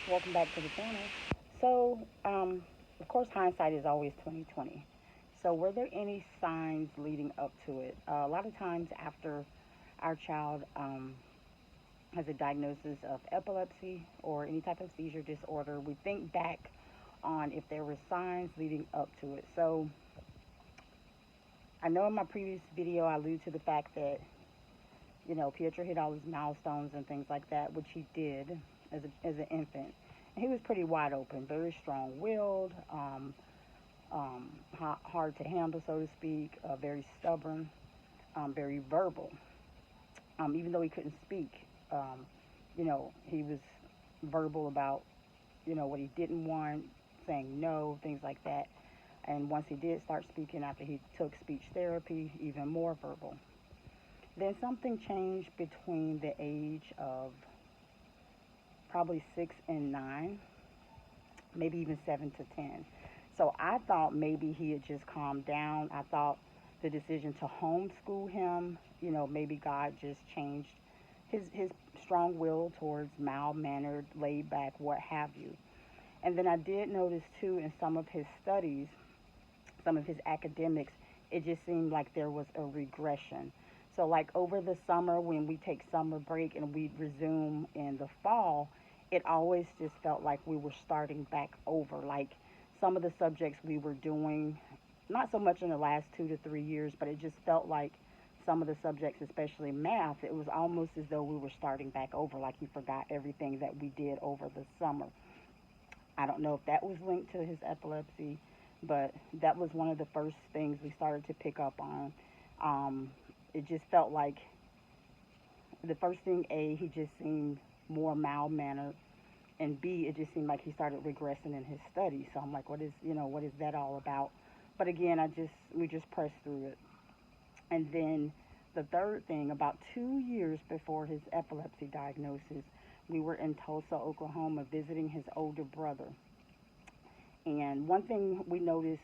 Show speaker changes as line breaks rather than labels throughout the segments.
Welcome back to the channel. So, of course, hindsight is always 2020. So, were there any signs leading up to it? A lot of times after our child has a diagnosis of epilepsy or any type of seizure disorder, we think back on if there were signs leading up to it. So, I know in my previous video I alluded to the fact that Pietro hit all his milestones and things like that, which he did as an infant. And he was pretty wide open, very strong-willed, hard to handle, so to speak, very stubborn, very verbal. Even though he couldn't speak, he was verbal about, what he didn't want, saying no, things like that. And once he did start speaking after he took speech therapy, even more verbal. Then something changed between the age of probably 6 and 9, maybe even 7 to 10. So I thought maybe he had just calmed down. I thought the decision to homeschool him, maybe God just changed his strong will towards mild-mannered, laid-back, what have you. And then I did notice too in some of his studies, some of his academics, it just seemed like there was a regression. So like over the summer when we take summer break and we resume in the fall, it always just felt like we were starting back over. Like some of the subjects we were doing, not so much in the last 2 to 3 years, but it just felt like some of the subjects, especially math, it was almost as though we were starting back over, like he forgot everything that we did over the summer. I don't know if that was linked to his epilepsy, but that was one of the first things we started to pick up on. It just felt like the first thing, A, he just seemed more mild mannered, and B, it just seemed like he started regressing in his studies. So I'm like, what is that all about? But again, we just pressed through it. And then the third thing, about 2 years before his epilepsy diagnosis, we were in Tulsa, Oklahoma, visiting his older brother. And one thing we noticed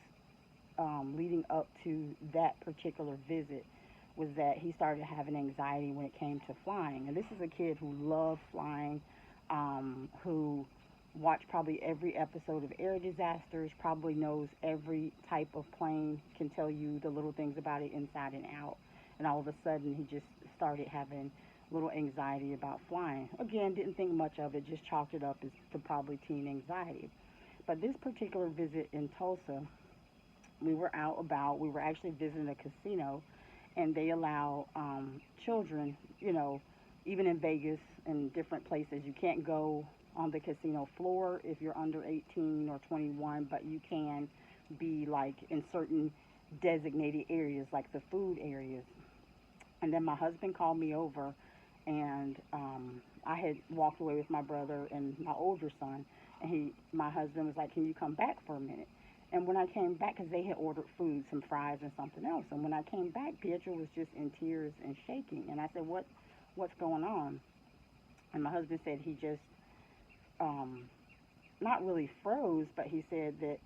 leading up to that particular visit was that he started having anxiety when it came to flying. And this is a kid who loved flying, who watched probably every episode of Air Disasters, probably knows every type of plane, can tell you the little things about it inside and out. And all of a sudden, he just started having little anxiety about flying. Again, didn't think much of it, just chalked it up as to probably teen anxiety. But this particular visit in Tulsa, we were out about, we were actually visiting a casino, and they allow children, even in Vegas and different places, you can't go on the casino floor if you're under 18 or 21, but you can be like in certain designated areas, like the food areas. And then my husband called me over, and I had walked away with my brother and my older son, and my husband was like, "Can you come back for a minute?" And when I came back, because they had ordered food, some fries and something else, and when I came back, Pietro was just in tears and shaking. And I said, "What's going on?" And my husband said he just not really froze, but he said that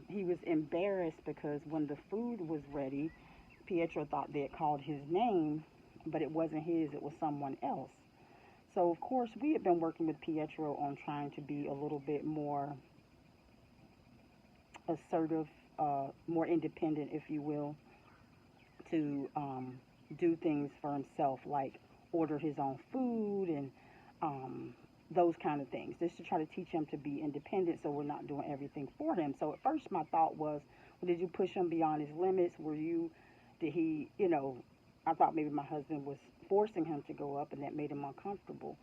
he was embarrassed because when the food was ready, Pietro thought they had called his name, but it wasn't his, it was someone else. So, of course, we had been working with Pietro on trying to be a little bit more assertive, more independent, if you will, to do things for himself, like order his own food and those kind of things, just to try to teach him to be independent so we're not doing everything for him. So at first my thought was, well, did you push him beyond his limits? Did he, I thought maybe my husband was forcing him to go up and that made him uncomfortable.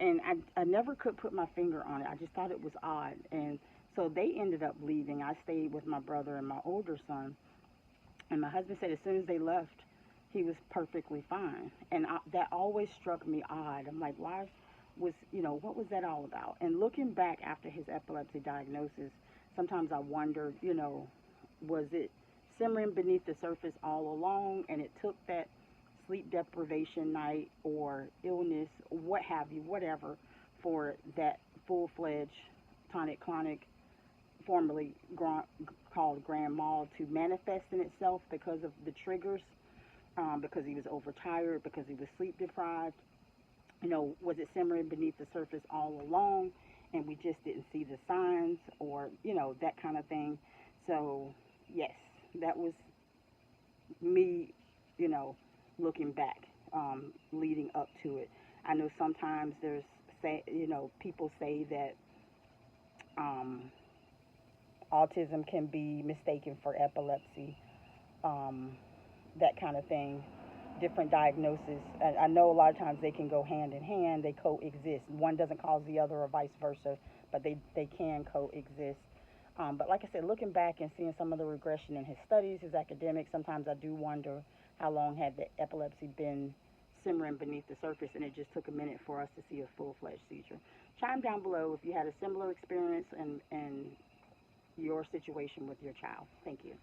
And I never could put my finger on it. I just thought it was odd. And so they ended up leaving. I stayed with my brother and my older son. And my husband said as soon as they left, he was perfectly fine. And that always struck me odd. I'm like, what was that all about? And looking back after his epilepsy diagnosis, sometimes I wondered, was it simmering beneath the surface all along and it took that sleep deprivation night or illness, what have you, whatever, for that full-fledged tonic-clonic, formerly called grand mal, to manifest in itself because of the triggers, because he was overtired, because he was sleep deprived. Was it simmering beneath the surface all along? and we just didn't see the signs, or that kind of thing. So yes, that was me, you know, looking back, leading up to it. I know sometimes there's people say that um, autism can be mistaken for epilepsy, um, that kind of thing. Different diagnoses. I know a lot of times they can go hand in hand. They coexist. One doesn't cause the other, or vice versa, but they can coexist. But like I said, looking back and seeing some of the regression in his studies, his academics, sometimes I do wonder how long had the epilepsy been simmering beneath the surface, and it just took a minute for us to see a full-fledged seizure. Chime down below if you had a similar experience and your situation with your child. Thank you.